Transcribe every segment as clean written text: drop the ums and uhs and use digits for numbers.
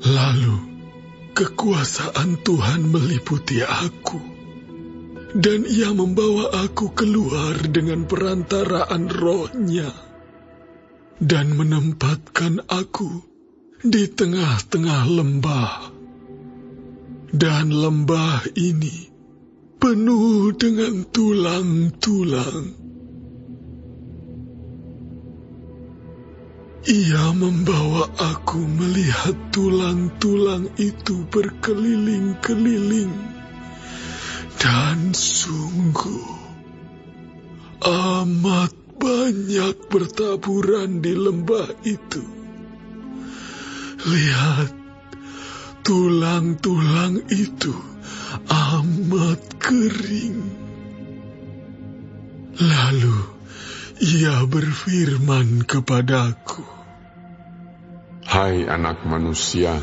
Lalu kekuasaan Tuhan meliputi aku, dan Ia membawa aku keluar dengan perantaraan Roh-Nya, dan menempatkan aku di tengah-tengah lembah. Dan lembah ini penuh dengan tulang-tulang. Ia membawa aku melihat tulang-tulang itu berkeliling-keliling, dan sungguh amat banyak bertaburan di lembah itu. Lihat, tulang-tulang itu amat kering. Lalu Ia berfirman kepadaku, "Hai anak manusia,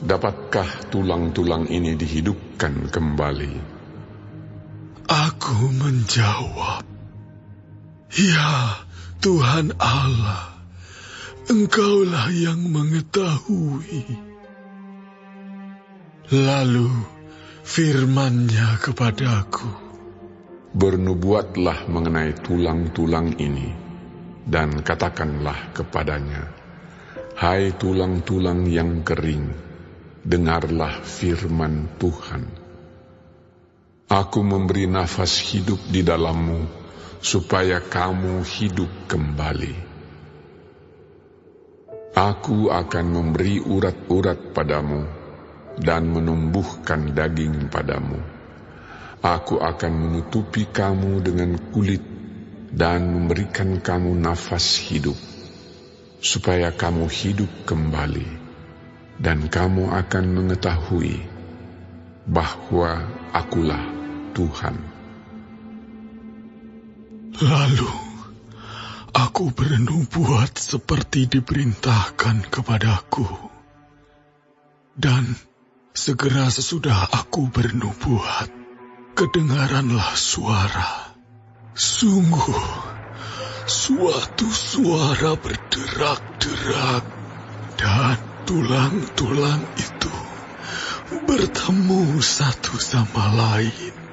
dapatkah tulang-tulang ini dihidupkan kembali?" Aku menjawab, "Ya Tuhan Allah, Engkaulah yang mengetahui." Lalu firman-Nya kepadaku, "Bernubuatlah mengenai tulang-tulang ini, dan katakanlah kepadanya, hai tulang-tulang yang kering, dengarlah firman Tuhan. Aku memberi nafas hidup di dalammu, supaya kamu hidup kembali. Aku akan memberi urat-urat padamu, dan menumbuhkan daging padamu. Aku akan menutupi kamu dengan kulit, dan memberikan kamu nafas hidup, supaya kamu hidup kembali, dan kamu akan mengetahui bahwa Akulah Tuhan." Lalu aku bernubuat seperti diperintahkan kepadaku. Dan segera sesudah aku bernubuat, kedengaranlah suara. Sungguh, suatu suara berderak-derak, dan tulang-tulang itu bertemu satu sama lain.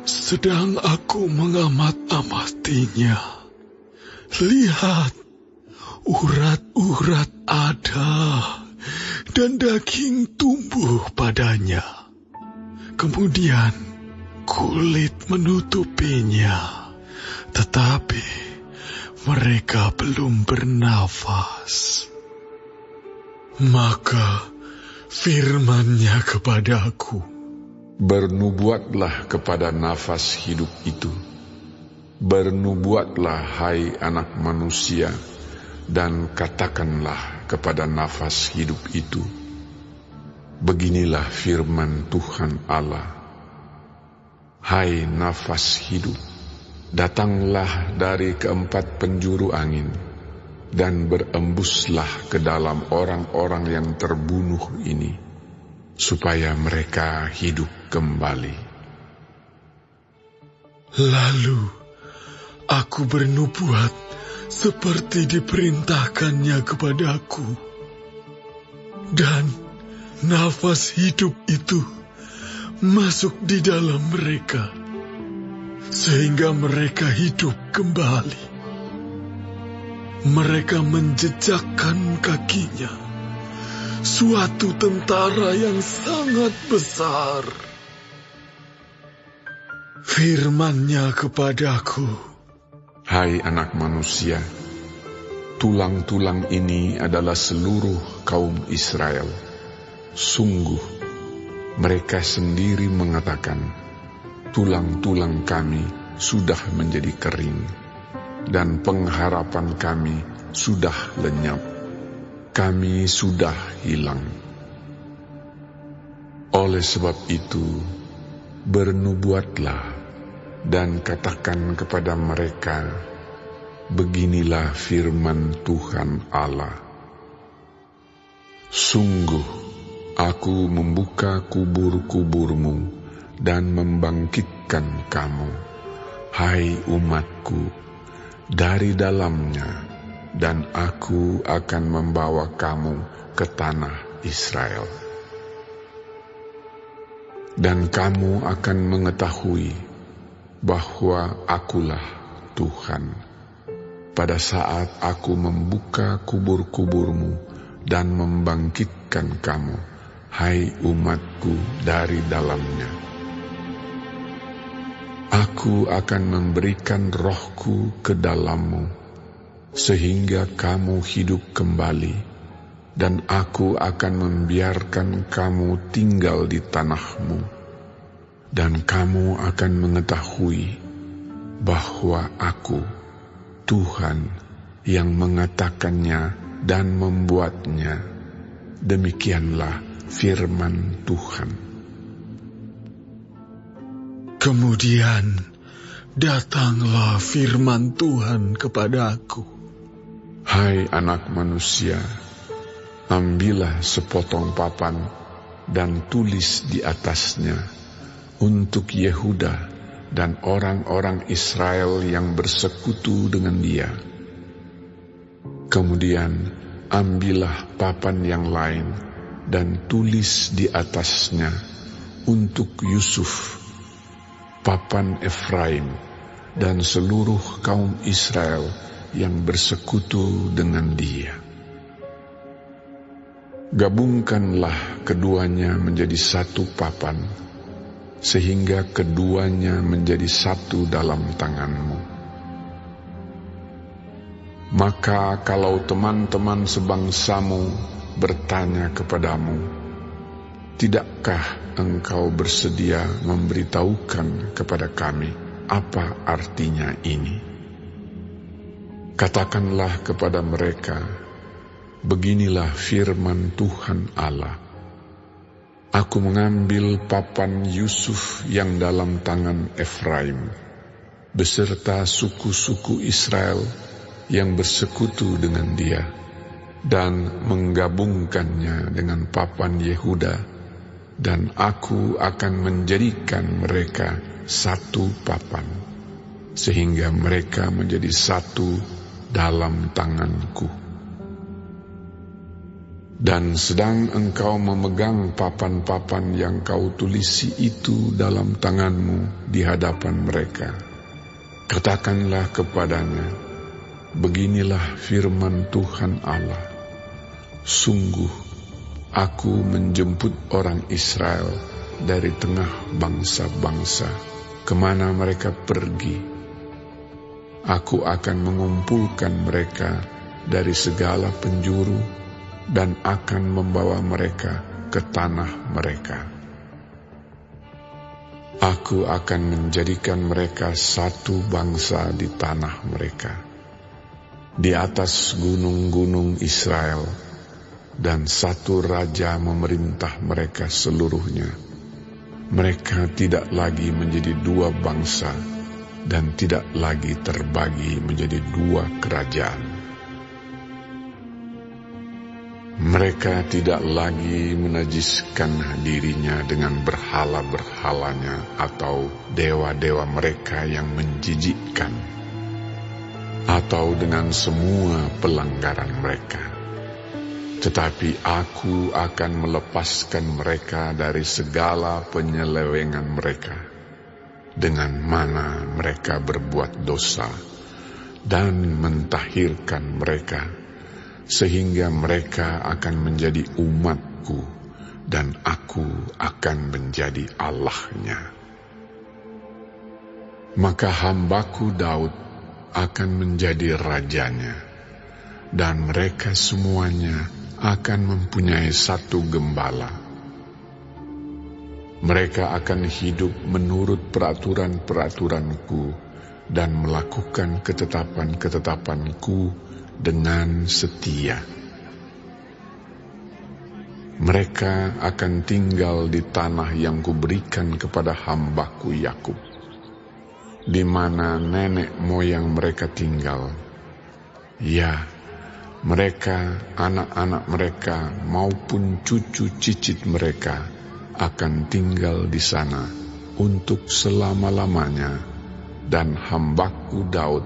Sedang aku mengamat-amatinya, lihat, urat-urat ada, dan daging tumbuh padanya. Kemudian kulit menutupinya, tetapi mereka belum bernafas. Maka firman-Nya kepadaku, "Bernubuatlah kepada nafas hidup itu. Bernubuatlah, hai anak manusia, dan katakanlah kepada nafas hidup itu, beginilah firman Tuhan Allah. Hai nafas hidup, datanglah dari keempat penjuru angin, dan berembuslah ke dalam orang-orang yang terbunuh ini, supaya mereka hidup kembali." Lalu aku bernubuat seperti diperintahkannya kepadaku, dan nafas hidup itu masuk di dalam mereka, sehingga mereka hidup kembali. Mereka menjejakkan kakinya, suatu tentara yang sangat besar. Firman-Nya kepadaku, "Hai anak manusia, tulang-tulang ini adalah seluruh kaum Israel. Sungguh, mereka sendiri mengatakan, tulang-tulang kami sudah menjadi kering, dan pengharapan kami sudah lenyap. Kami sudah hilang. Oleh sebab itu, bernubuatlah dan katakan kepada mereka, beginilah firman Tuhan Allah. Sungguh, aku membuka kubur-kuburmu dan membangkitkan kamu, hai umatku, dari dalamnya, dan aku akan membawa kamu ke tanah Israel. Dan kamu akan mengetahui bahwa Akulah Tuhan pada saat Aku membuka kubur-kuburmu dan membangkitkan kamu, hai umatku, dari dalamnya. Aku akan memberikan rohku ke dalammu, sehingga kamu hidup kembali, dan Aku akan membiarkan kamu tinggal di tanahmu, dan kamu akan mengetahui bahwa Aku, Tuhan, yang mengatakannya dan membuatnya. Demikianlah firman Tuhan. Kemudian datanglah firman Tuhan kepadaku. Hai anak manusia, ambillah sepotong papan dan tulis di atasnya untuk Yehuda dan orang-orang Israel yang bersekutu dengan dia. Kemudian ambillah papan yang lain dan tulis di atasnya untuk Yusuf, papan Efraim, dan seluruh kaum Israel yang bersekutu dengan dia. Gabungkanlah keduanya menjadi satu papan, sehingga keduanya menjadi satu dalam tanganmu. Maka kalau teman-teman sebangsamu bertanya kepadamu, tidakkah engkau bersedia memberitahukan kepada kami apa artinya ini? Katakanlah kepada mereka, beginilah firman Tuhan Allah. Aku mengambil papan Yusuf yang dalam tangan Efraim, beserta suku-suku Israel yang bersekutu dengan dia, dan menggabungkannya dengan papan Yehuda, dan Aku akan menjadikan mereka satu papan, sehingga mereka menjadi satu dalam tanganku. Dan sedang engkau memegang papan-papan yang kau tulisi itu dalam tanganmu di hadapan mereka, katakanlah kepadanya, beginilah firman Tuhan Allah. Sungguh, Aku menjemput orang Israel dari tengah bangsa-bangsa, kemana mereka pergi. Aku akan mengumpulkan mereka dari segala penjuru, dan akan membawa mereka ke tanah mereka. Aku akan menjadikan mereka satu bangsa di tanah mereka, di atas gunung-gunung Israel, dan satu raja memerintah mereka seluruhnya. Mereka tidak lagi menjadi dua bangsa, dan tidak lagi terbagi menjadi dua kerajaan. Mereka tidak lagi menajiskan dirinya dengan berhala-berhalanya atau dewa-dewa mereka yang menjijikkan, atau dengan semua pelanggaran mereka. Tetapi Aku akan melepaskan mereka dari segala penyelewengan mereka, dengan mana mereka berbuat dosa, dan mentahirkan mereka, sehingga mereka akan menjadi umat-Ku, dan Aku akan menjadi Allah-Nya. Maka hamba-Ku Daud akan menjadi rajanya, dan mereka semuanya akan mempunyai satu gembala. Mereka akan hidup menurut peraturan-peraturan-Ku dan melakukan ketetapan-ketetapan-Ku dengan setia. Mereka akan tinggal di tanah yang Kuberikan kepada hamba-Ku Yakub, di mana nenek moyang mereka tinggal. Ya, mereka, anak-anak mereka, maupun cucu cicit mereka akan tinggal di sana untuk selama-lamanya, dan hamba-Ku Daud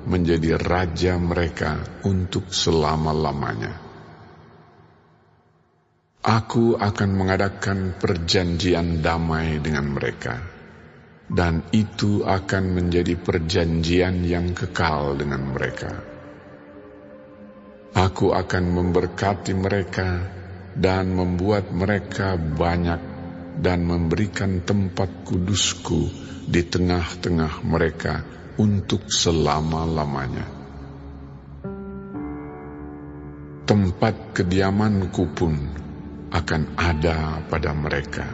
menjadi raja mereka untuk selama-lamanya. Aku akan mengadakan perjanjian damai dengan mereka, dan itu akan menjadi perjanjian yang kekal dengan mereka. Aku akan memberkati mereka dan membuat mereka banyak dan memberikan tempat kudusku di tengah-tengah mereka untuk selama-lamanya. Tempat kediamanku pun akan ada pada mereka,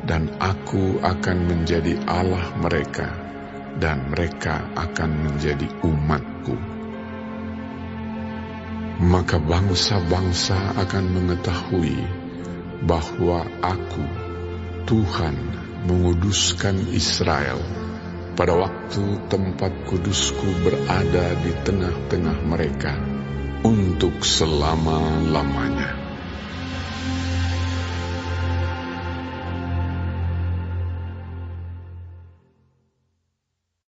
dan aku akan menjadi Allah mereka, dan mereka akan menjadi umatku. Maka bangsa-bangsa akan mengetahui bahwa aku, Tuhan, menguduskan Israel pada waktu tempat kudusku berada di tengah-tengah mereka untuk selama-lamanya.